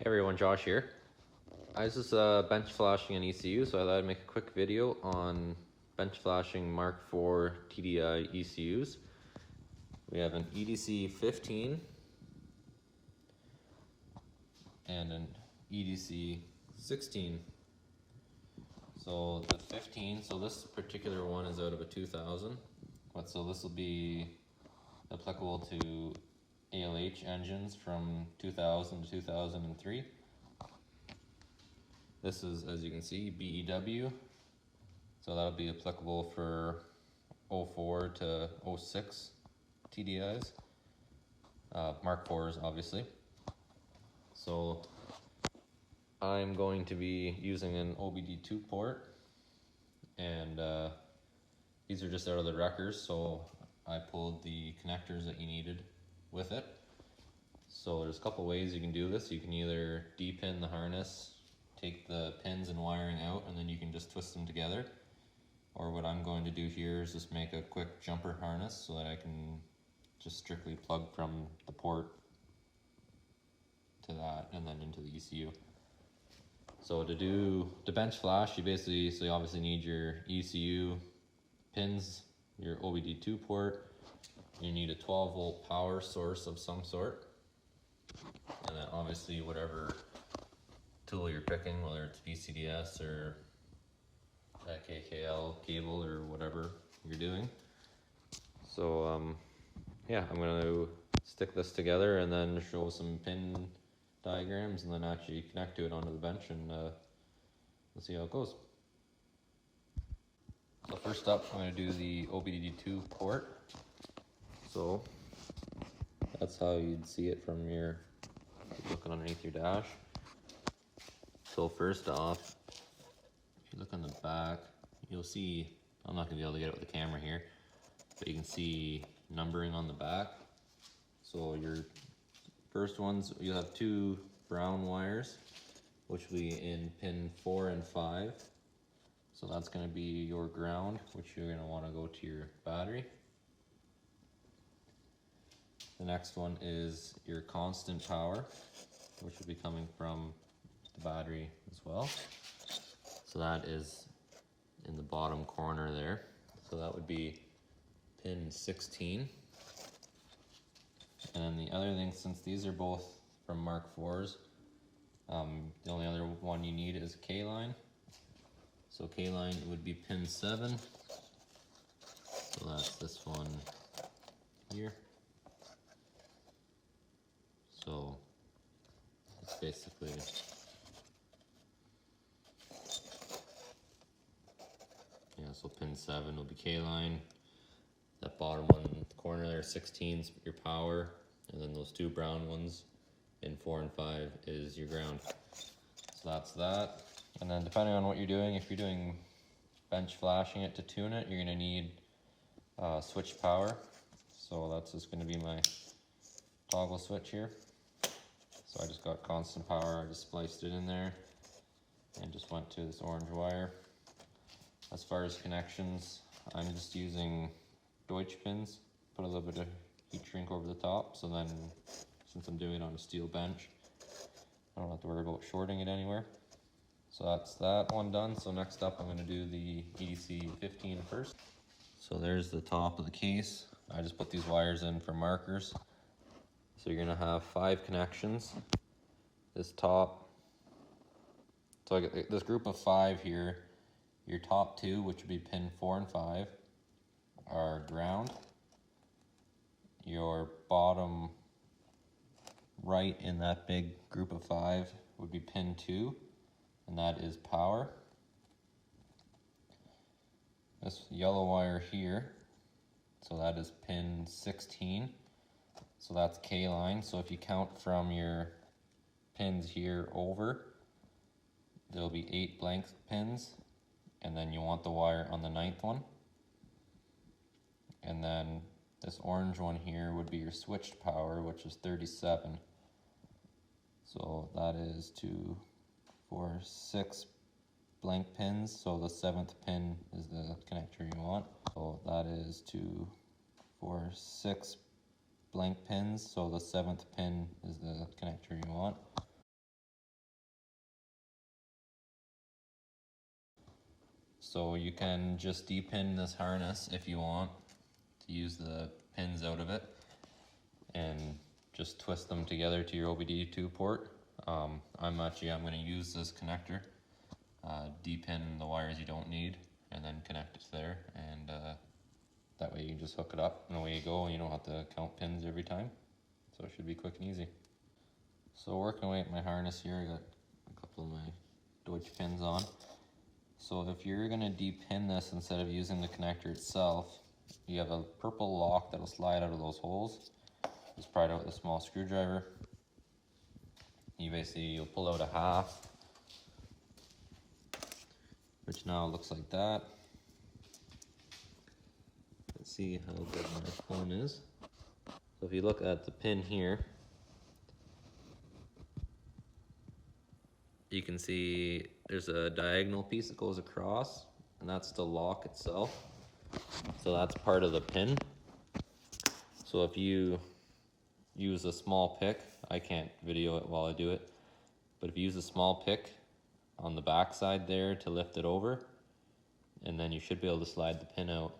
Hey everyone, Josh here. I was just bench flashing an ECU, so I thought I'd make a quick video on bench flashing Mark IV TDI ECUs. We have an EDC 15 and an EDC 16. So the 15, so this particular one is out of a 2000, so this will be applicable to ALH engines from 2000 to 2003. This is, as you can see, BEW, so that'll be applicable for 04 to 06 TDIs, Mark IVs obviously. So I'm going to be using an OBD2 port, and these are just out of the wreckers, so I pulled the connectors that you needed with it. So there's a couple ways you can do this. You can either de-pin the harness, take the pins and wiring out, and then you can just twist them together. Or what I'm going to do here is just make a quick jumper harness so that I can just strictly plug from the port to that and then into the ECU. So to bench flash, you obviously need your ECU pins, your OBD2 port, you need a 12 volt power source of some sort, and then obviously whatever tool you're picking, whether it's VCDS or KKL cable or whatever you're doing. So yeah, I'm going to stick this together and then show some pin diagrams and then actually connect to it onto the bench, and we'll see how it goes. So first up, I'm going to do the OBD2 port. So that's how you'd see it from your looking underneath your dash. So first off, if you look on the back, you'll see, I'm not going to be able to get it with the camera here, but you can see numbering on the back. So your first ones, you'll have two brown wires, which will be in pin 4 and 5. So that's going to be your ground, which you're going to want to go to your battery. The next one is your constant power, which will be coming from the battery as well. So that is in the bottom corner there. So that would be pin 16. And then the other thing, since these are both from Mark IVs, the only other one you need is a K-line. So K-line would be pin 7. So that's this one here. So it's basically so pin 7 will be K-line. That bottom one in the corner there, 16 is your power, and then those two brown ones in 4 and 5 is your ground. So that's that. And then depending on what you're doing, if you're doing bench flashing it to tune it, you're going to need switch power. So that's just going to be my toggle switch here. So I just got constant power, I just spliced it in there and just went to this orange wire. As far as connections, I'm just using Deutsch pins, put a little bit of heat shrink over the top, so then since I'm doing it on a steel bench, I don't have to worry about shorting it anywhere. So that's that one done. So next up I'm going to do the EDC 15 first. So there's the top of the case. I just put these wires in for markers. So you're going to have 5 connections. This top, so I get this group of 5 here. Your top 2, which would be pin 4 and 5, are ground. Your bottom right in that big group of 5 would be pin 2, and that is power. This yellow wire here, so that is pin 16. So that's K-line. So if you count from your pins here over, there'll be 8 blank pins, and then you want the wire on the 9th one. And then this orange one here would be your switched power, which is 37. So that is 2, 4, 6 blank pins. So the 7th pin is the connector you want. So that is 2, 4, 6 blank pins. So the 7th pin is the connector you want. So you can just depin this harness if you want to use the pins out of it and just twist them together to your OBD2 port. I'm going to use this connector, depin the wires you don't need, and then connect it there, and that way you can just hook it up and away you go, and you don't have to count pins every time. So it should be quick and easy. So working away at my harness here, I got a couple of my Deutsch pins on. So if you're going to depin this instead of using the connector itself, you have a purple lock that'll slide out of those holes. Just pry it out with a small screwdriver. You'll pull out a half, which now looks like that. Let's see how good my phone is. So if you look at the pin here, you can see there's a diagonal piece that goes across, and that's the lock itself. So that's part of the pin. So if you use a small pick, I can't video it while I do it, but if you use a small pick on the back side there to lift it over, and then you should be able to slide the pin out.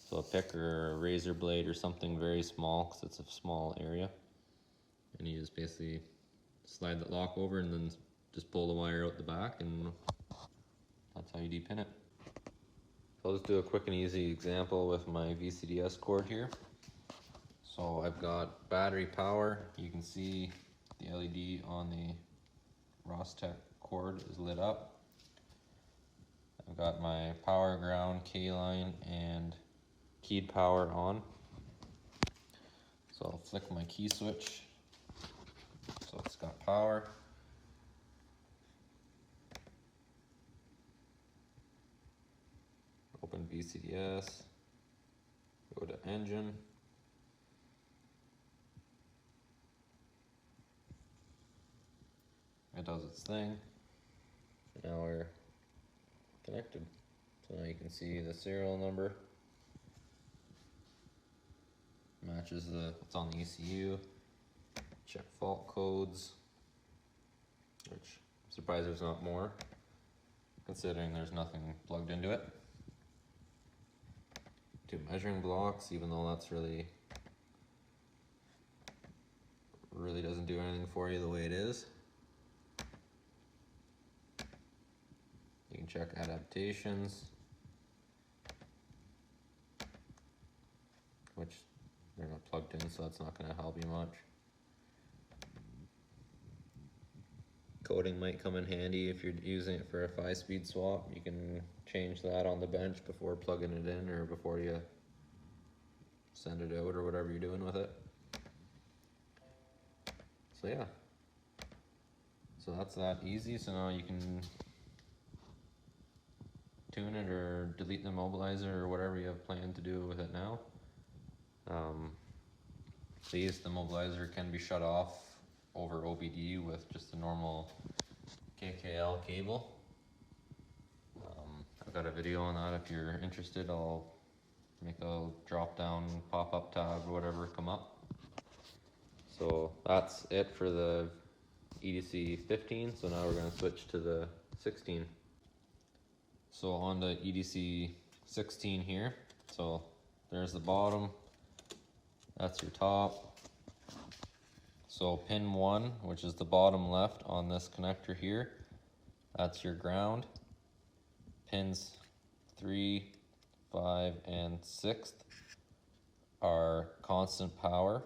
So a pick or a razor blade or something very small, because it's a small area, and you just basically slide that lock over and then just pull the wire out the back, and that's how you depin it. So I'll just do a quick and easy example with my VCDS cord here. So I've got battery power. You can see the LED on the Rostec cord is lit up. I've got my power, ground, K-line, and keyed power on. So I'll flick my key switch. So it's got power. Open VCDS. Go to engine. It does its thing. Now we're connected. So now you can see the serial number matches what's on the ECU. Check fault codes, which I'm surprised there's not more, considering there's nothing plugged into it. 2 measuring blocks, even though that's really doesn't do anything for you the way it is. You can check adaptations, which they're not plugged in, so that's not going to help you much. Coding might come in handy if you're using it for a 5-speed swap. You can change that on the bench before plugging it in, or before you send it out, or whatever you're doing with it. So yeah, so that's that easy. So now you can tune it or delete the mobilizer or whatever you have planned to do with it now. The mobilizer can be shut off over OBD with just a normal KKL cable. I've got a video on that if you're interested. I'll make a drop down pop-up tab or whatever come up. So that's it for the EDC 15. So now we're going to switch to the 16. So on the EDC 16 here, so there's the bottom, that's your top. So pin 1, which is the bottom left on this connector here, that's your ground. Pins 3, 5, and 6 are constant power.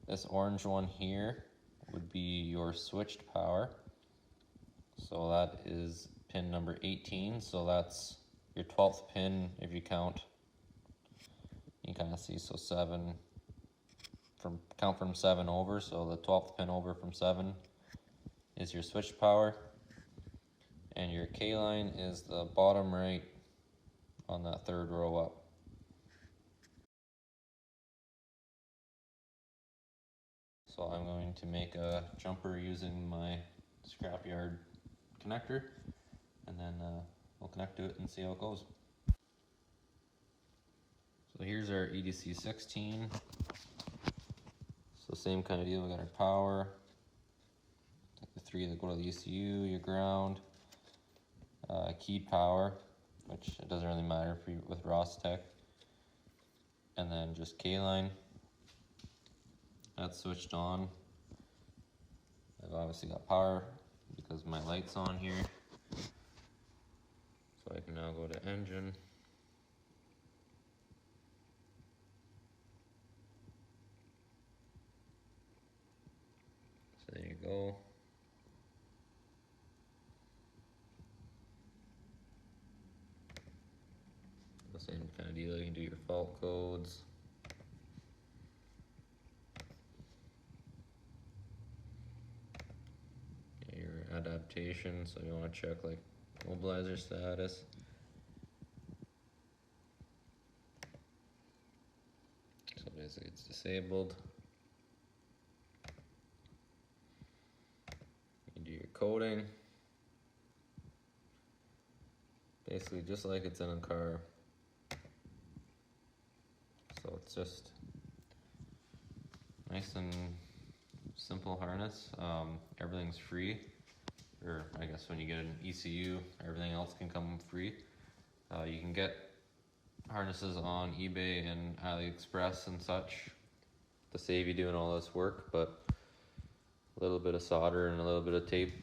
This orange one here would be your switched power. So that is pin number 18. So that's your 12th pin if you count. You kind of see, so 7, count from 7 over. So the 12th pin over from 7 is your switched power. And your K line is the bottom right on that 3rd row up. So I'm going to make a jumper using my scrapyard connector, and then we'll connect to it and see how it goes. So here's our EDC 16. So same kind of deal, we got our power, the 3 that go to the ECU, your ground, keyed power, which it doesn't really matter for you with Rostec, and then just K-line. That's switched on. I've obviously got power because my light's on here. So I can now go to engine. So there you go. The same kind of deal, you can do your fault codes. Your adaptation, so you want to check like mobilizer status. So basically it's disabled. You do your coding. Basically just like it's in a car. So it's just nice and simple harness. Everything's free, or I guess when you get an ECU, everything else can come free. You can get harnesses on eBay and AliExpress and such to save you doing all this work, but a little bit of solder and a little bit of tape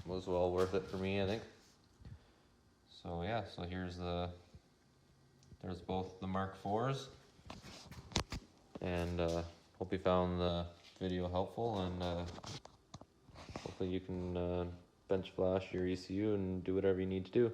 was well worth it for me, I think. So yeah, so there's both the Mark IVs, and hope you found the video helpful, and hopefully you can bench flash your ECU and do whatever you need to do.